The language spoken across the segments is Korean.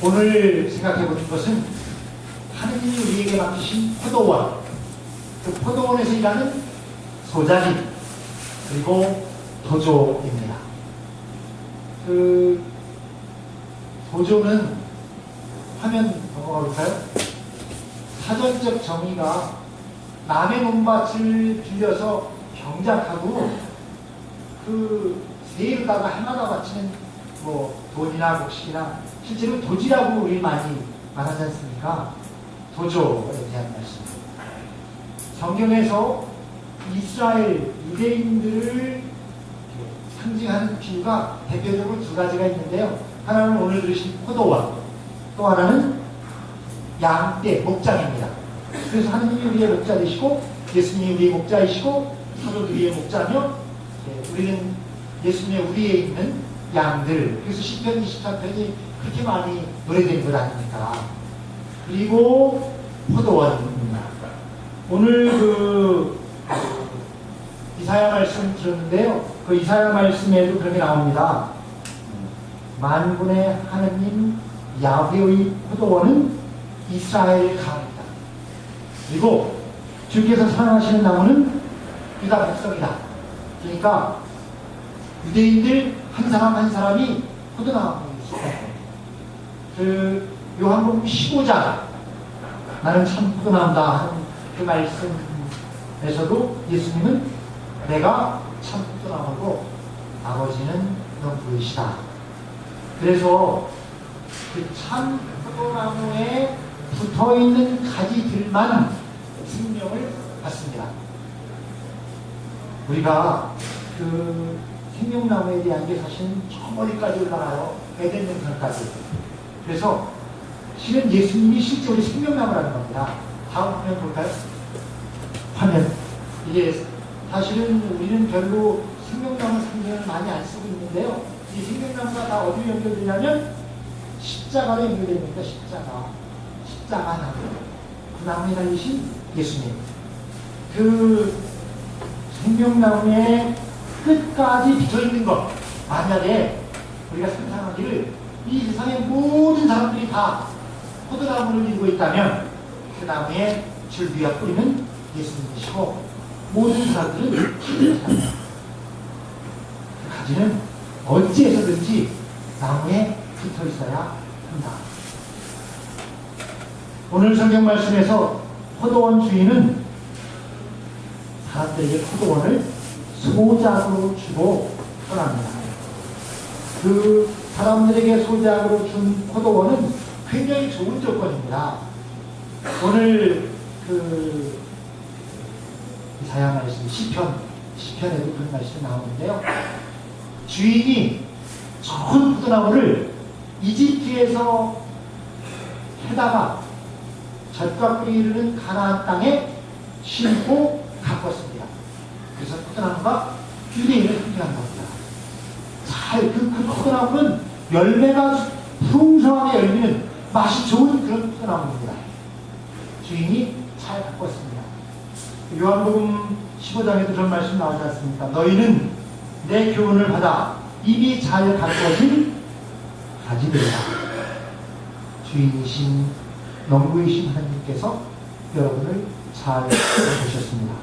오늘 생각해 보는 것은 하느님이 우리에게 맡기신 포도원, 그 포도원에서 일하는 소자님, 그리고 도조입니다. 그 도조는 화면 넘어가 볼까요? 사전적 정의가 남의 논밭을 빌려서 경작하고 그 세일다가 해마다 바치는 뭐 돈이나 곡식이나 실제로 도지라고 우리 많이 말하지 않습니까? 도조에 대한 말씀입니다. 성경에서 이스라엘 유대인들을 상징하는 비유가 대표적으로 두 가지가 있는데요. 하나는 오늘 들으신 포도원, 또 하나는 양떼, 목장입니다. 그래서 하느님이 우리의 목자 되시고 예수님이 우리의 목자이시고 사도도 우리의 목자며 우리는 예수님의 우리에 있는 양들. 그래서 시편 24편이 그렇게 많이 노래된 것 아닙니까? 그리고 포도원입니다. 오늘 그 이사야 말씀 들었는데요. 그 이사야 말씀에도 그렇게 나옵니다. 만군의 하느님 야훼의 포도원은 이스라엘 강이다. 그리고 주께서 사랑하시는 나무는 유다 백성이다. 그러니까 유대인들 한 사람 한 사람이 포도나무였어요. 그 요한복음 15장 나는 참 포도나무다 하는 그 말씀에서도 예수님은 내가 참 포도나무고 아버지는 농부이시다. 그래서 그 참 포도나무에 붙어있는 가지들만 생명을 받습니다. 우리가 그 생명나무에 대한 게 사실은 저 머리까지 올라가요. 에덴 동산까지. 그래서 실은 예수님이 실제 우리 생명나무라는 겁니다. 다음 화면 볼까요? 화면. 이게 사실은 우리는 별로 생명나무 상징을 많이 안 쓰고 있는데요. 이 생명나무가 다 어디로 연결되냐면 십자가로 연결됩니다. 십자가 나무. 그 나무에 달리신 예수님. 그 생명나무의 끝까지 붙어있는 것. 만약에 우리가 상상하기를 이 세상의 모든 사람들이 다 포도나무를 이루고 있다면 그 나무의 줄기와 뿌리는 예수님이시고 모든 사람들은 그 가지는 어찌해서든지 나무에 붙어 있어야 한다. 오늘 성경 말씀에서 포도원 주인은 사람들에게 포도원을 소작으로 주고 떠납니다. 그 사람들에게 소작으로 준 포도원은 굉장히 좋은 조건입니다. 오늘 그 이사야 말씀 시편에도 그런 말씀이 나오는데요. 주인이 좋은 포도나무를 이집트에서 해다가 젖과 꿀이 이르는 가나안 땅에 심고 가꿨습니다. 그래서 포도나무가 유대인을 상징한 겁니다. 그 포도나무는 열매가 풍성하게 열리는 맛이 좋은 그런 포도나무입니다. 주인이 잘 가꿨습니다. 요한복음 15장에도 그런 말씀 나오지 않습니까? 너희는 내 교훈을 받아 입이 잘 가꿔진 가지들이다. 주인이신 농부이신 하나님께서 여러분을 잘 보셨습니다.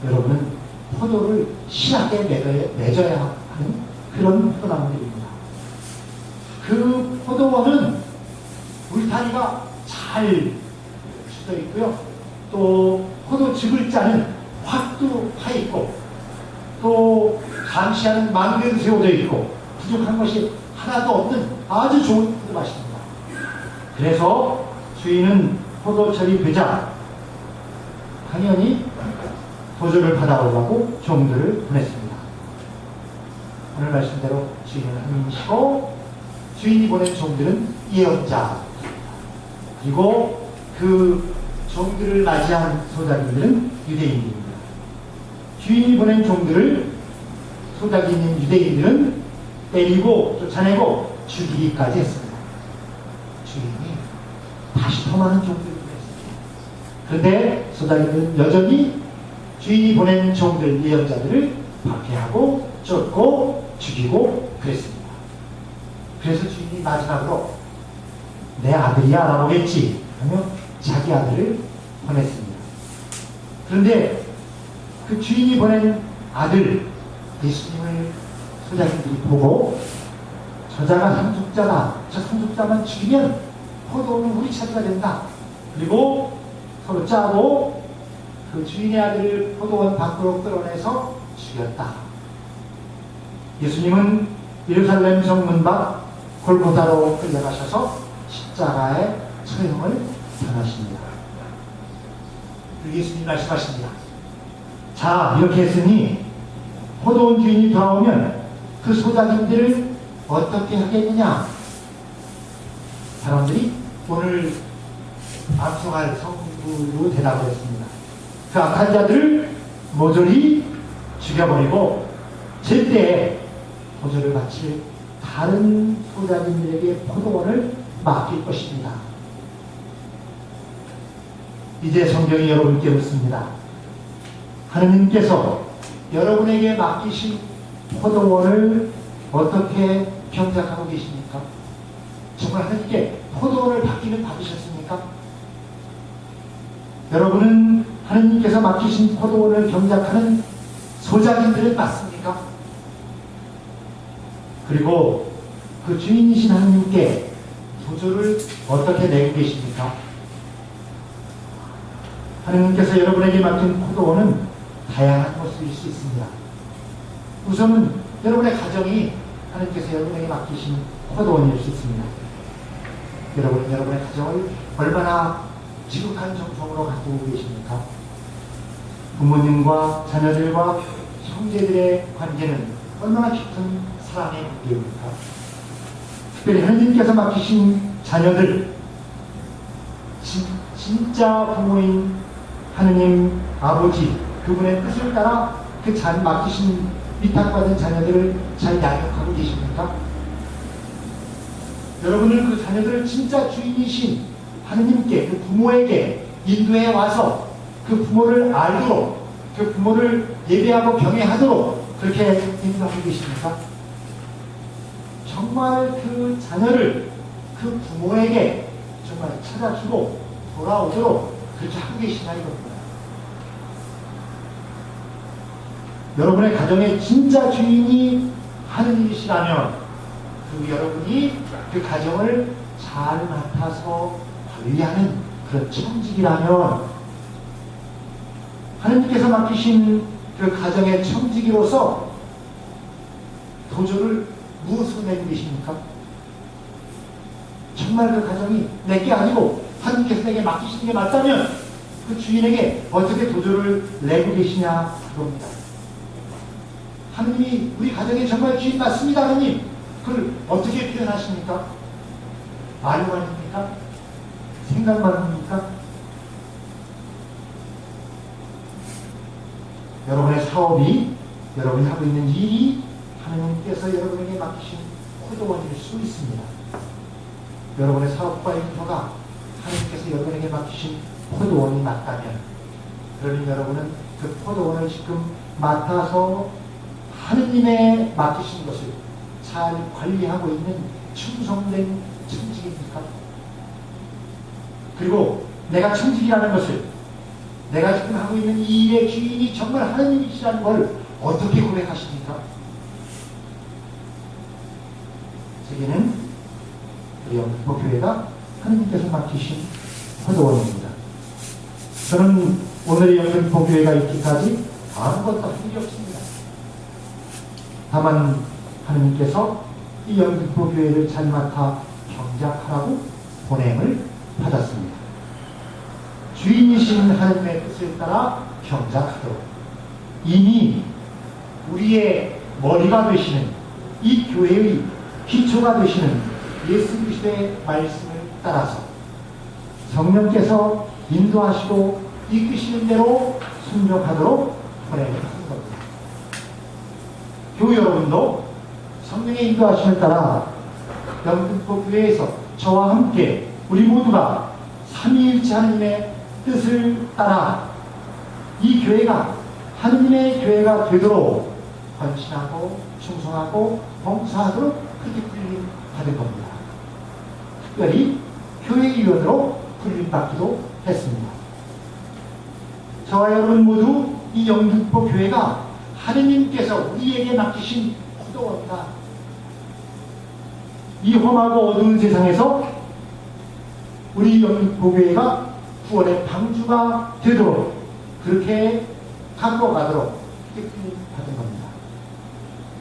여러분은 포도를 실하게 맺어야 하는 그런 포도나무들입니다. 그 포도원은 울타리가 잘 펴져 있고요. 또 포도즙을 짜는 확도 파 있고 또 감시하는 망대도 세워져 있고 부족한 것이 하나도 없는 아주 좋은 포도 맛입니다. 그래서 주인은 포도철이 되자 당연히 도전을 받아오라고 종들을 보냈습니다. 오늘 말씀대로 주인은 하나님이시고 주인이 보낸 종들은 예언자, 그리고 그 종들을 맞이한 소작인들은 유대인입니다. 주인이 보낸 종들을 소작이 있는 유대인들은 때리고 쫓아내고 죽이기까지 했습니다. 주인이 다시 더 많은 종들을 보냈습니다. 그런데 소작인들은 여전히 주인이 보낸 종들, 예언자들을 박해하고 쫓고 죽이고 그랬습니다. 그래서 주인이 마지막으로 내 아들이야 알아보겠지 하며 자기 아들을 보냈습니다. 그런데 그 주인이 보낸 아들 예수님을 소자들이 보고 저자가 상속자다. 저 상속자만 죽이면 포도원은 우리 차지가 된다. 그리고 서로 짜고 그 주인의 아들을 포도원 밖으로 끌어내서 죽였다. 예수님은 예루살렘 성문 밖 골고다로 끌려가셔서 십자가의 처형을 당하십니다. 예수님 말씀하십니다. 자, 이렇게 했으니 포도원 주인이 돌아오면 그 소작인들을 어떻게 하겠느냐? 사람들이 오늘 암송할 성부로 대답을 했습니다. 그 악한 자들을 모조리 죽여버리고 제때에 보조를 바칠 다른 소작인들에게 포도원을 맡길 것입니다. 이제 성경이 여러분께 묻습니다. 하느님께서 여러분에게 맡기신 포도원을 어떻게 경작하고 계십니까? 정말 하나님께 포도원을 받기는 받으셨습니까? 여러분은 하나님께서 맡기신 포도원을 경작하는 소작인들은 맞습니까? 그리고 그 주인이신 하나님께 보조를 어떻게 내고 계십니까? 하나님께서 여러분에게 맡긴 포도원은 다양한 모습일 수 있습니다. 우선은 여러분의 가정이 하나님께서 여러분에게 맡기신 포도원일 수 있습니다. 여러분은 여러분의 가정을 얼마나 지극한 정성으로 가꾸고 계십니까? 부모님과 자녀들과 형제들의 관계는 얼마나 깊은 사랑의 관계입니까? 특별히 하나님께서 맡기신 자녀들, 진짜 부모인 하느님 아버지 그분의 뜻을 따라 그 맡기신 위탁받은 자녀들을 잘 양육하고 계십니까? 여러분은 그 자녀들을 진짜 주인이신 하느님께, 그 부모에게 인도해 와서 그 부모를 알도록, 그 부모를 예배하고 경외하도록 그렇게 인도하고 계십니까? 정말 그 자녀를 그 부모에게 정말 찾아주고 돌아오도록 그렇게 하고 계시나 이겁니다. 여러분의 가정의 진짜 주인이 하느님이시라면 그 여러분이 그 가정을 잘 맡아서 관리하는 그런 청직이라면 하느님께서 맡기신 그 가정의 청지기로서 도저를 무엇으로 내고 계십니까? 정말 그 가정이 내게 아니고 하느님께서 내게 맡기시는 게 맞다면 그 주인에게 어떻게 도저를 내고 계시냐 그겁니다. 하느님이 우리 가정의 정말 주인 맞습니다. 하느님 그걸 어떻게 표현하십니까? 말로만입니까? 생각만입니까? 여러분의 사업이, 여러분이 하고 있는 일이 하느님께서 여러분에게 맡기신 포도원일 수 있습니다. 여러분의 사업과 일터가 하느님께서 여러분에게 맡기신 포도원이 맞다면 그러면 여러분은 그 포도원을 지금 맡아서 하느님의 맡기신 것을 잘 관리하고 있는 충성된 청직입니까? 그리고 내가 청직이라는 것을 내가 지금 하고 있는 이 일의 주인이 정말 하느님이시라는 걸 어떻게 고백하십니까? 제게는 우리 영등포교회가 하느님께서 맡기신 포도원입니다. 저는 오늘의 영등포교회가 있기까지 아무것도 한 일이 없습니다. 다만 하느님께서 이 영등포교회를 잘 맡아 경작하라고 보냄을 받았습니다. 주인이신 하느님의 뜻을 따라 경작하도록 이미 우리의 머리가 되시는 이 교회의 기초가 되시는 예수 그리스도의 말씀을 따라서 성령께서 인도하시고 이끄시는 대로 순종하도록 보내는 겁니다. 교회 여러분도 성령의 인도하심을 따라 영등포 교회에서 저와 함께 우리 모두가 삼위일체 하느님의 뜻을 따라 이 교회가 하느님의 교회가 되도록 헌신하고 충성하고 봉사하도록 그렇게 훈련 받은 겁니다. 특별히 교회위원으로 불림받기도 했습니다. 저와 여러분 모두 이 영등포 교회가 하느님께서 우리에게 맡기신 구도입니다. 이 험하고 어두운 세상에서 우리 영등포 교회가 구원의 방주가 되도록 그렇게 갖고 가도록 받은 겁니다.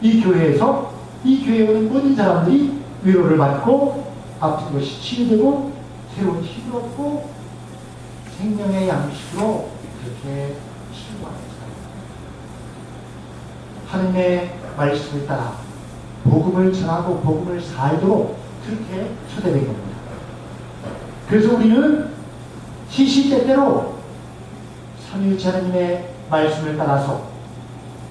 이 교회에서 이 교회에 오는 모든 사람들이 위로를 받고 아픈 것이 치유되고 새로운 힘을 얻고 생명의 양식으로 그렇게 치유하는 것입니다. 하느님의 말씀을 따라 복음을 전하고 복음을 살도록 그렇게 초대된 겁니다. 그래서 우리는 시시때때로 삼위일체 하느님의 말씀을 따라서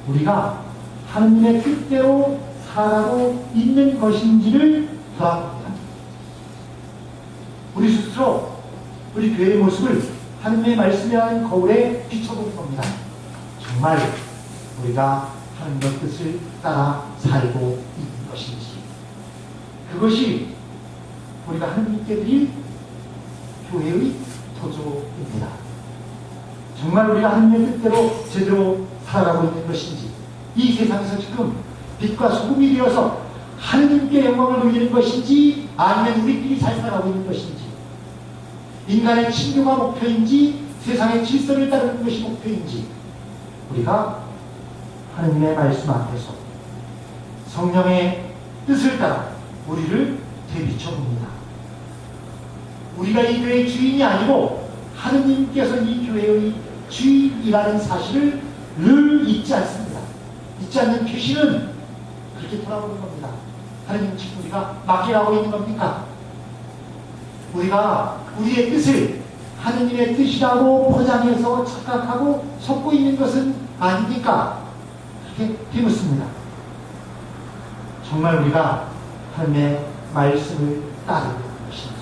우리가 하느님의 뜻대로 살아가고 있는 것인지를 돌아봅니다. 우리 스스로 우리 교회의 모습을 하느님의 말씀이라는 거울에 비춰보는 겁니다. 정말 우리가 하느님의 뜻을 따라 살고 있는 것인지, 그것이 우리가 하느님께 드릴 교회의 도조입니다. 정말 우리가 하느님의 뜻대로 제대로 살아가고 있는 것인지, 이 세상에서 지금 빛과 소금이 되어서 하느님께 영광을 돌리는 것인지, 아니면 우리끼리 잘 살아가고 있는 것인지, 인간의 친교가 목표인지 세상의 질서를 따르는 것이 목표인지, 우리가 하느님의 말씀 앞에서 성령의 뜻을 따라 우리를 되비춰봅니다. 우리가 이 교회의 주인이 아니고 하느님께서 이 교회의 주인이라는 사실을 늘 잊지 않습니다. 잊지 않는 표시는 그렇게 돌아보는 겁니다. 하느님 지금 우리가 맡겨가고 있는 겁니까? 우리가 우리의 뜻을 하느님의 뜻이라고 포장해서 착각하고 속고 있는 것은 아닙니까? 그렇게 되묻습니다. 정말 우리가 하느님의 말씀을 따르는 것인지,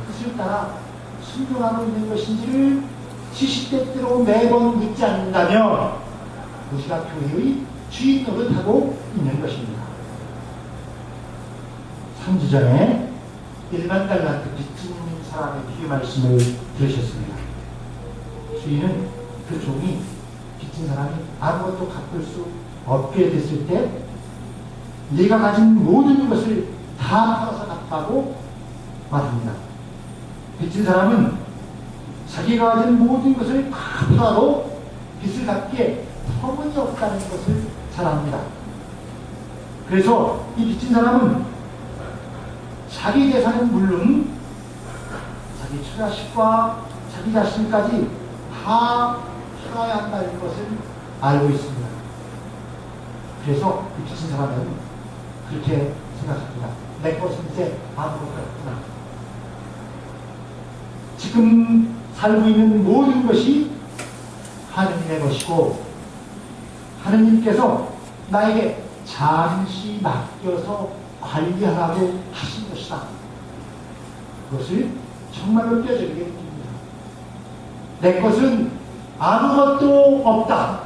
뜻을 따라 순종하고 있는 것인지를 시시때때로 매번 묻지 않는다면 우리가 교회의 주인 노릇하고 있는 것입니다. 3주 전에 1만 달란트 빚진 사람의 비유 말씀을 들으셨습니다. 주인은 그 종이 빚진 사람이 아무것도 갚을 수 없게 됐을 때 네가 가진 모든 것을 다 팔아서 갚라고 말합니다. 빚진 사람은 자기가 가진 모든 것을 다 팔아도 빚을 갚기에 터무니없다는 것을 잘 압니다. 그래서 이 빚진 사람은 자기 재산은 물론 자기 처자식과 자기 자신까지 다 팔아야 한다는 것을 알고 있습니다. 그래서 이 빚진 사람은 그렇게 생각합니다. 내 것은 이제 아무것도 없구나. 지금 살고 있는 모든 것이 하느님의 것이고 하느님께서 나에게 잠시 맡겨서 관리하라고 하신 것이다. 그것을 정말로 뼈저리게 느낍니다. 내 것은 아무것도 없다.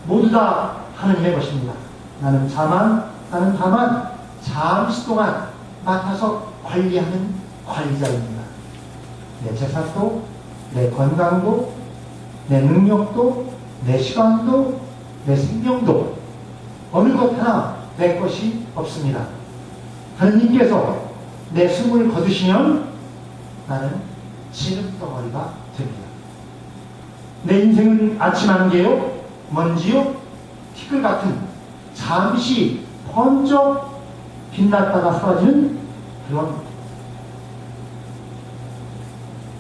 모두 다 하느님의 것입니다. 나는 다만 잠시 동안 맡아서 관리하는 관리자입니다. 내 재산도, 내 건강도, 내 능력도, 내 시간도, 내 생명도 어느 것 하나 내 것이 없습니다. 하느님께서 내 숨을 거두시면 나는 진흙덩어리가 됩니다. 내 인생은 아침 안개요, 먼지요, 티끌 같은 잠시 번쩍 빛났다가 사라지는 그런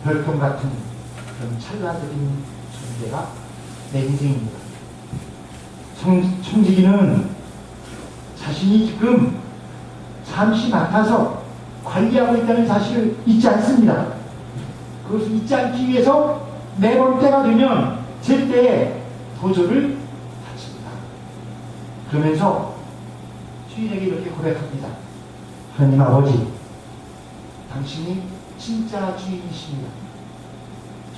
별똥 같은 그런 찰나적인 존재가 내 인생입니다. 청지기는 자신이 지금 잠시 맡아서 관리하고 있다는 사실을 잊지 않습니다. 그것을 잊지 않기 위해서 매번 때가 되면 제때에 도저를 바칩니다. 그러면서 주인에게 이렇게 고백합니다. 하나님 아버지, 당신이 진짜 주인이십니다.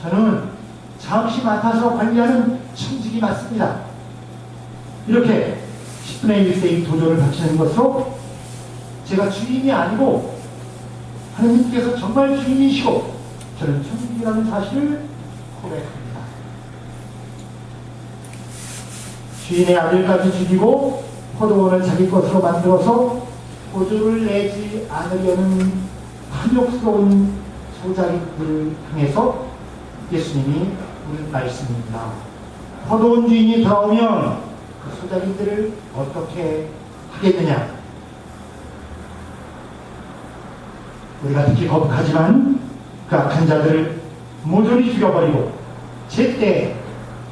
저는 잠시 맡아서 관리하는 청직이 맞습니다. 이렇게 10분의 1세의 도전을 바치는 것으로 제가 주인이 아니고 하느님께서 정말 주인이시고 저는 천국이라는 사실을 고백합니다. 주인의 아들까지 죽이고 포도원을 자기 것으로 만들어서 보조를 내지 않으려는 탐욕스러운 소자리들을 향해서 예수님이 우리 말씀입니다. 포도원 주인이 돌아오면 그 소자리들을 어떻게 하겠느냐? 우리가 특히 거북하지만 그 악한 자들을 모조리 죽여버리고 제때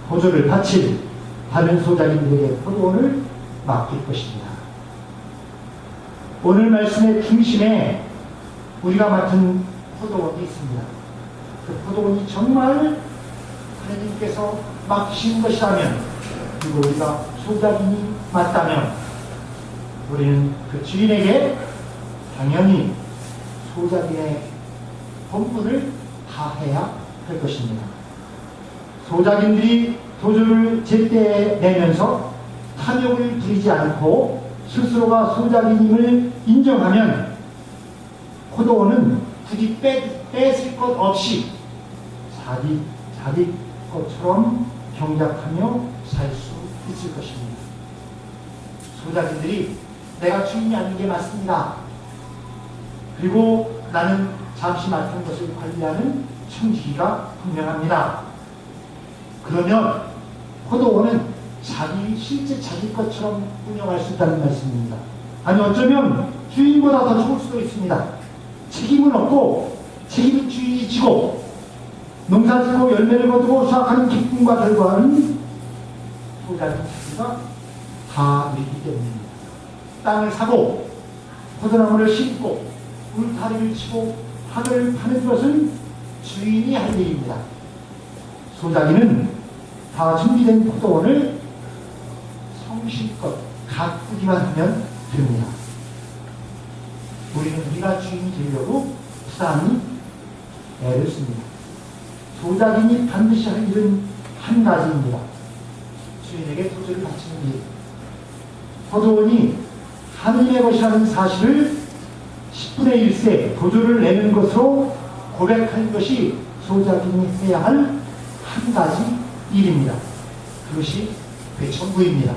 보조를 바칠 다른 소자리들에게 포도원을 맡길 것입니다. 오늘 말씀의 중심에 우리가 맡은 포도원이 있습니다. 그 포도원이 정말 하나님께서 맡기신 것이라면, 그리고 우리가 소자리니 맞다면 우리는 그 주인에게 당연히 소자기의 본분을 다해야 할 것입니다. 소자기들이 도주를 제때 내면서 탐욕을 부리지 않고 스스로가 소자기님을 인정하면 포도원은 굳이 뺏을 것 없이 자기 것처럼 경작하며 살 수 있을 것입니다. 소자기들이 내가 주인이 아닌 게 맞습니다. 그리고 나는 잠시 맡은 것을 관리하는 청지기가 분명합니다. 그러면 포도원은 실제 자기 것처럼 운영할 수 있다는 말씀입니다. 아니 어쩌면 주인보다 더 좋을 수도 있습니다. 책임은 없고 책임은 주인이 지고 농사짓고 열매를 거두고 수확하는 기쁨과 결과는 소자기 자기가 다 누리기 때문입니다. 땅을 사고 포도나무를 심고 울타리를 치고 하늘을 파는 것은 주인이 할 일입니다. 소자기는 다 준비된 포도원을 성실껏 가꾸기만 하면 됩니다. 우리는 우리가 주인이 되려고 부단히 애를 씁니다. 소자기니 반드시 할 일은 한 가지입니다. 주인에게 도주를 바치는 일. 포도원이 하느님의 것이라는 사실을 10분의 1세 도주를 내는 것으로 고백하는 것이 소자기니 해야 할 한 가지 일입니다. 그것이 대천부입니다.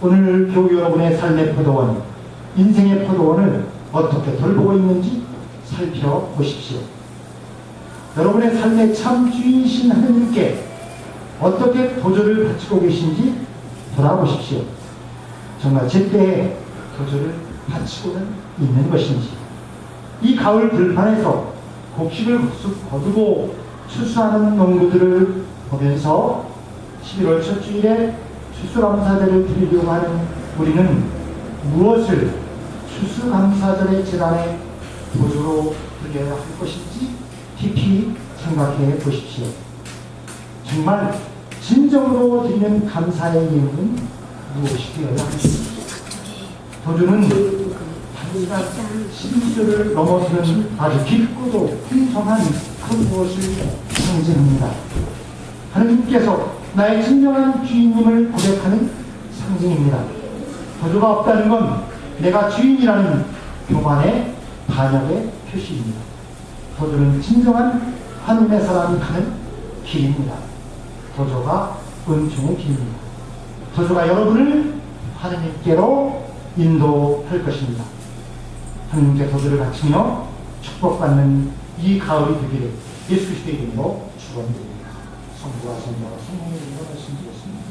오늘 교우 여러분의 삶의 포도원, 인생의 포도원을 어떻게 돌보고 있는지 살펴보십시오. 여러분의 삶의 참 주인이신 하느님께 어떻게 도주를 바치고 계신지 돌아보십시오. 정말 제때에 도주를 바치고는 있는 것인지, 이 가을 들판에서 곡식을 거두고 추수하는 농부들을 보면서 11월 첫 주일에 추수감사절을 드리려고 하는 우리는 무엇을 추수감사절의 재단에 도주로 드려야 할 것인지 깊이 생각해 보십시오. 정말 진정으로 드리는 감사의 이유는 무엇이 되어야 합니까? 도주는 단순한 신주를 넘어서는 아주 깊고도 풍성한 그 무엇을 상징합니다. 하느님께서 나의 진정한 주인님을 고백하는 상징입니다. 도주가 없다는 건 내가 주인이라는 교만의 반역의 표시입니다. 도주는 진정한 하느님의 사람이 가는 길입니다. 도주가 은총의 길입니다. 도주가 여러분을 하느님께로 인도할 것입니다. 하느님께 도주를 바치며 축복받는 이 가을이 되기를 예수 그리스도의 이름으로 축원드립니다. 성부와 성자와 성령의 이름으로 말씀드렸습니다.